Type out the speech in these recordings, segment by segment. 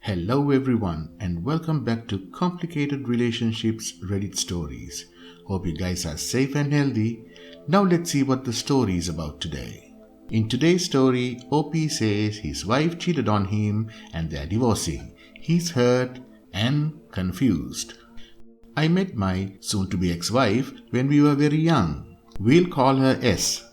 Hello everyone and welcome back to Complicated Relationships Reddit Stories. Hope you guys are safe and healthy. Now let's see what the story is about today. In today's story, OP says his wife cheated on him and they're divorcing. He's hurt and confused. I met my soon-to-be ex-wife when we were very young. We'll call her S.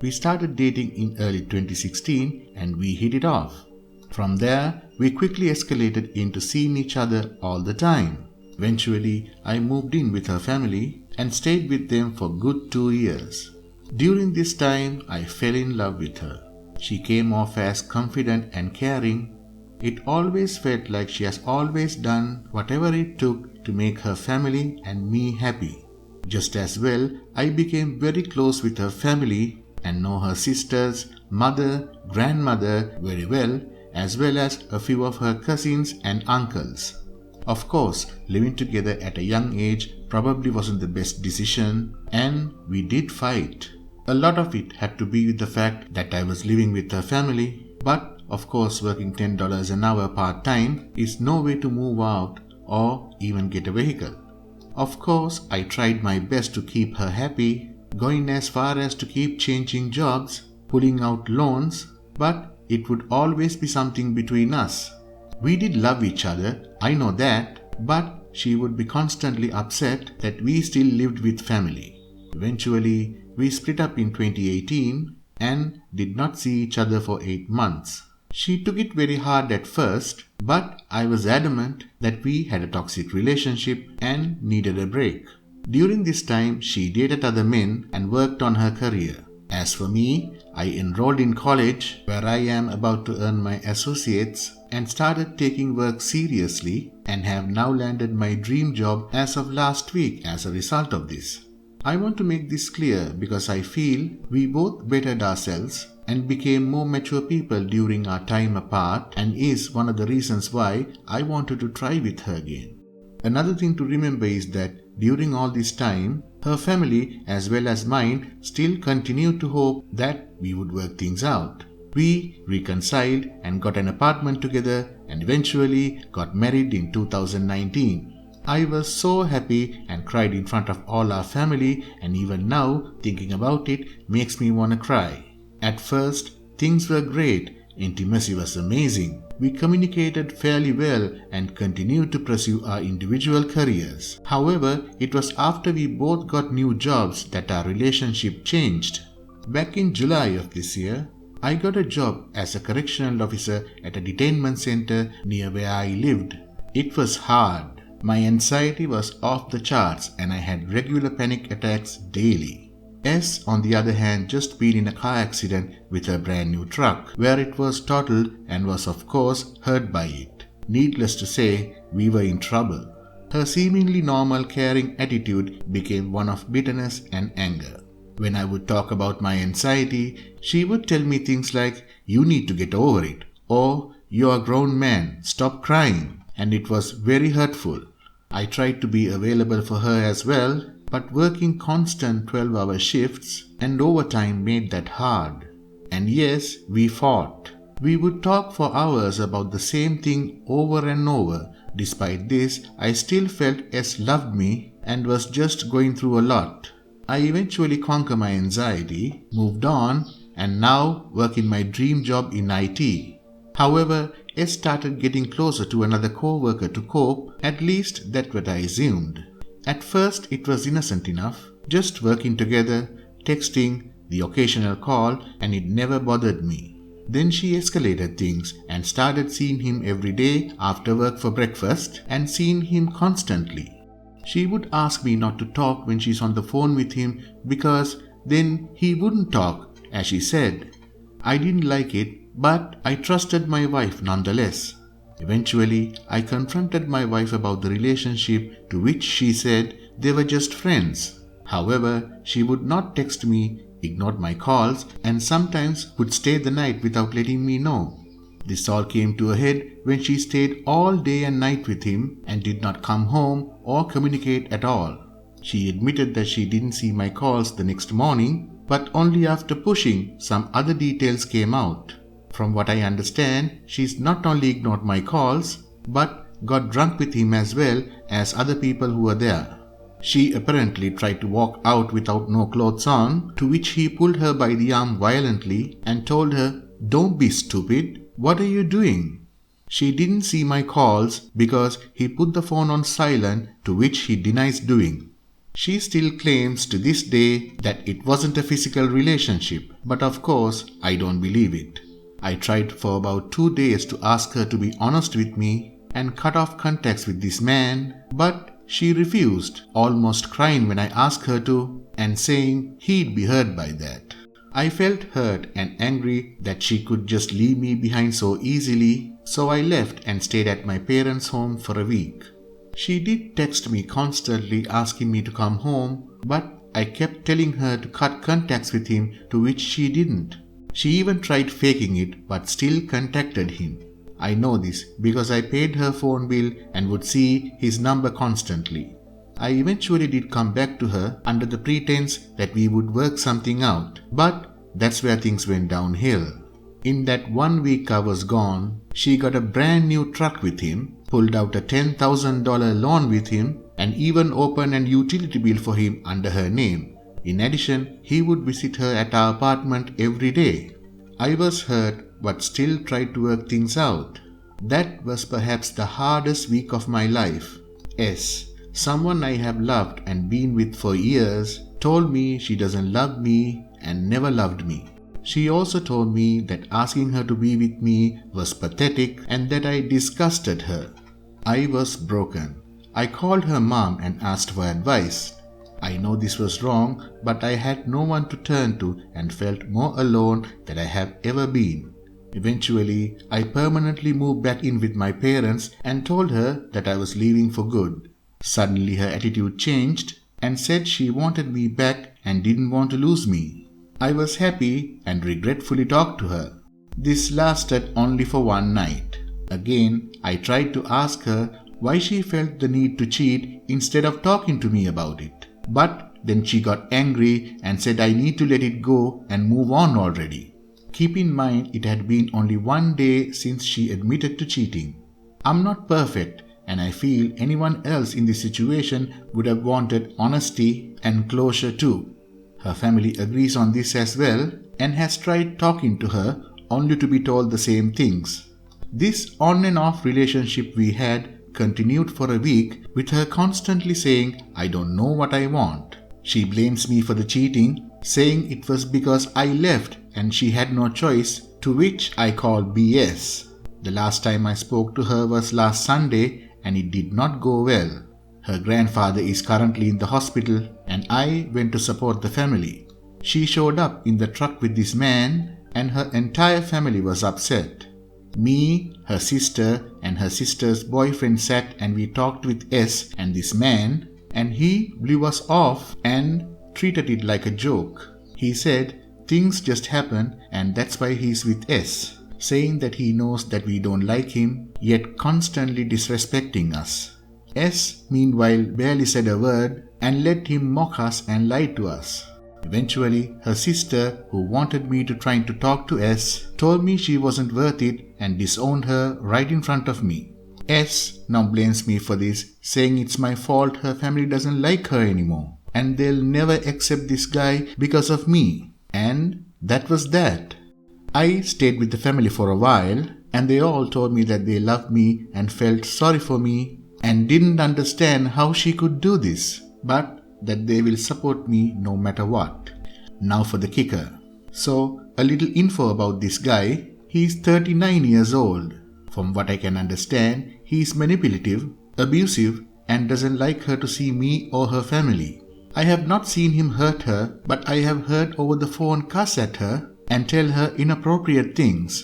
We started dating in early 2016 and we hit it off. From there, we quickly escalated into seeing each other all the time. Eventually, I moved in with her family and stayed with them for good 2 years. During this time, I fell in love with her. She came off as confident and caring. It always felt like she has always done whatever it took to make her family and me happy. Just as well, I became very close with her family and know her sisters, mother, grandmother very well as a few of her cousins and uncles. Of course, living together at a young age probably wasn't the best decision, and we did fight. A lot of it had to be with the fact that I was living with her family, but of course working $10 an hour part-time is no way to move out or even get a vehicle. Of course, I tried my best to keep her happy, going as far as to keep changing jobs, pulling out loans, but it would always be something between us. We did love each other, I know that, but she would be constantly upset that we still lived with family. Eventually, we split up in 2018 and did not see each other for 8 months. She took it very hard at first, but I was adamant that we had a toxic relationship and needed a break. During this time, she dated other men and worked on her career. As for me, I enrolled in college where I am about to earn my associates and started taking work seriously and have now landed my dream job as of last week as a result of this. I want to make this clear because I feel we both bettered ourselves and became more mature people during our time apart and is one of the reasons why I wanted to try with her again. Another thing to remember is that during all this time, her family as well as mine still continued to hope that we would work things out. We reconciled and got an apartment together and eventually got married in 2019. I was so happy and cried in front of all our family, and even now thinking about it makes me want to cry. At first, things were great. Intimacy was amazing. We communicated fairly well and continued to pursue our individual careers. However, it was after we both got new jobs that our relationship changed. Back in July of this year, I got a job as a correctional officer at a detainment center near where I lived. It was hard. My anxiety was off the charts and I had regular panic attacks daily. S, on the other hand, just been in a car accident with her brand new truck, where it was totaled and was of course hurt by it. Needless to say, we were in trouble. Her seemingly normal caring attitude became one of bitterness and anger. When I would talk about my anxiety, she would tell me things like, "You need to get over it," or "You're a grown man, stop crying," and it was very hurtful. I tried to be available for her as well, but working constant 12-hour shifts and overtime made that hard. And yes, we fought. We would talk for hours about the same thing over and over. Despite this, I still felt S loved me and was just going through a lot. I eventually conquered my anxiety, moved on, and now work in my dream job in IT. However, S started getting closer to another co-worker to cope, at least that's what I assumed. At first, it was innocent enough, just working together, texting, the occasional call, and it never bothered me. Then she escalated things and started seeing him every day after work for breakfast and seeing him constantly. She would ask me not to talk when she's on the phone with him because then he wouldn't talk, as she said. I didn't like it, but I trusted my wife nonetheless. Eventually, I confronted my wife about the relationship, to which she said they were just friends. However, she would not text me, ignored my calls, and sometimes would stay the night without letting me know. This all came to a head when she stayed all day and night with him and did not come home or communicate at all. She admitted that she didn't see my calls the next morning, but only after pushing, some other details came out. From what I understand, she's not only ignored my calls, but got drunk with him as well as other people who were there. She apparently tried to walk out without no clothes on, to which he pulled her by the arm violently and told her, "Don't be stupid, what are you doing?" She didn't see my calls because he put the phone on silent, to which he denies doing. She still claims to this day that it wasn't a physical relationship, but of course I don't believe it. I tried for about 2 days to ask her to be honest with me and cut off contacts with this man, but she refused, almost crying when I asked her to, and saying he'd be hurt by that. I felt hurt and angry that she could just leave me behind so easily, so I left and stayed at my parents' home for a week. She did text me constantly asking me to come home, but I kept telling her to cut contacts with him, to which she didn't. She even tried faking it but still contacted him. I know this because I paid her phone bill and would see his number constantly. I eventually did come back to her under the pretense that we would work something out, but that's where things went downhill. In that 1 week I was gone, she got a brand new truck with him, pulled out a $10,000 loan with him, and even opened an utility bill for him under her name. In addition, he would visit her at our apartment every day. I was hurt but still tried to work things out. That was perhaps the hardest week of my life. Someone I have loved and been with for years told me she doesn't love me and never loved me. She also told me that asking her to be with me was pathetic and that I disgusted her. I was broken. I called her mom and asked for advice. I know this was wrong, but I had no one to turn to and felt more alone than I have ever been. Eventually, I permanently moved back in with my parents and told her that I was leaving for good. Suddenly her attitude changed and said she wanted me back and didn't want to lose me. I was happy and regretfully talked to her. This lasted only for one night. Again, I tried to ask her why she felt the need to cheat instead of talking to me about it. But then she got angry and said I need to let it go and move on already. Keep in mind it had been only 1 day since she admitted to cheating. I'm not perfect and I feel anyone else in this situation would have wanted honesty and closure too. Her family agrees on this as well and has tried talking to her only to be told the same things. This on and off relationship we had continued for a week with her constantly saying, "I don't know what I want." She blames me for the cheating, saying it was because I left and she had no choice, to which I call BS. The last time I spoke to her was last Sunday and it did not go well. Her grandfather is currently in the hospital and I went to support the family. She showed up in the truck with this man and her entire family was upset. Me, her sister and her sister's boyfriend sat and we talked with S and this man, and he blew us off and treated it like a joke. He said things just happen and that's why he's with S, saying that he knows that we don't like him yet constantly disrespecting us. S meanwhile barely said a word and let him mock us and lie to us. Eventually, her sister, who wanted me to try to talk to S, told me she wasn't worth it and disowned her right in front of me. S now blames me for this, saying it's my fault her family doesn't like her anymore and they'll never accept this guy because of me. And that was that. I stayed with the family for a while and they all told me that they loved me and felt sorry for me and didn't understand how she could do this, but that they will support me no matter what. Now for the kicker. So, a little info about this guy. He's 39 years old. From what I can understand, he's manipulative, abusive, and doesn't like her to see me or her family. I have not seen him hurt her, but I have heard over the phone cuss at her and tell her inappropriate things.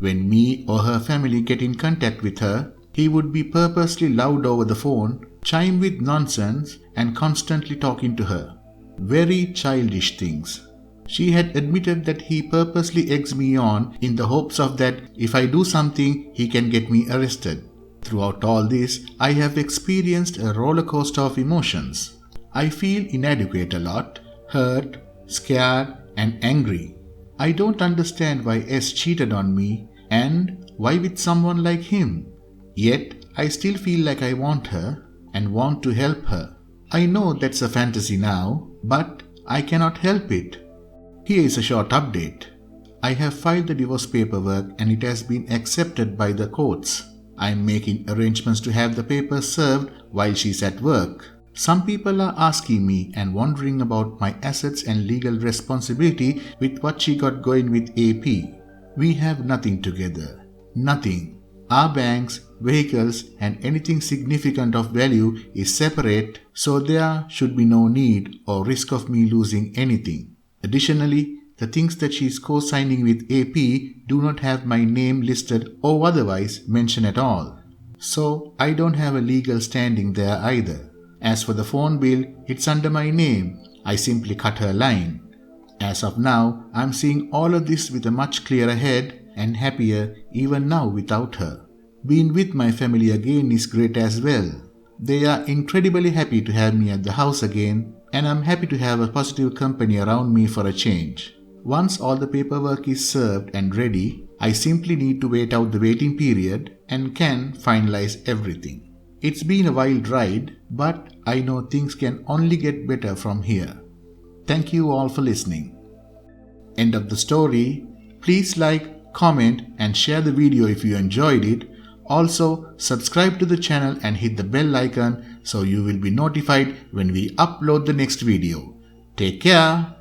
When me or her family get in contact with her, he would be purposely loud over the phone, chime with nonsense, and constantly talking to her. Very childish things. She had admitted that he purposely eggs me on in the hopes of that if I do something, he can get me arrested. Throughout all this, I have experienced a roller coaster of emotions. I feel inadequate a lot, hurt, scared, and angry. I don't understand why S cheated on me and why with someone like him. Yet, I still feel like I want her and want to help her. I know that's a fantasy now, but I cannot help it. Here is a short update. I have filed the divorce paperwork and it has been accepted by the courts. I am making arrangements to have the papers served while she's at work. Some people are asking me and wondering about my assets and legal responsibility with what she got going with AP. We have nothing together. Nothing. Our banks, vehicles, and anything significant of value is separate, so there should be no need or risk of me losing anything. Additionally, the things that she is co-signing with AP do not have my name listed or otherwise mentioned at all. So I don't have a legal standing there either. As for the phone bill, it's under my name. I simply cut her line. As of now, I'm seeing all of this with a much clearer head and happier even now without her. Being with my family again is great as well. They are incredibly happy to have me at the house again, and I'm happy to have a positive company around me for a change. Once all the paperwork is served and ready, I simply need to wait out the waiting period and can finalize everything. It's been a wild ride, but I know things can only get better from here. Thank you all for listening. End of the story. Please like, comment and share the video if you enjoyed it. Also, subscribe to the channel and hit the bell icon so you will be notified when we upload the next video. Take care.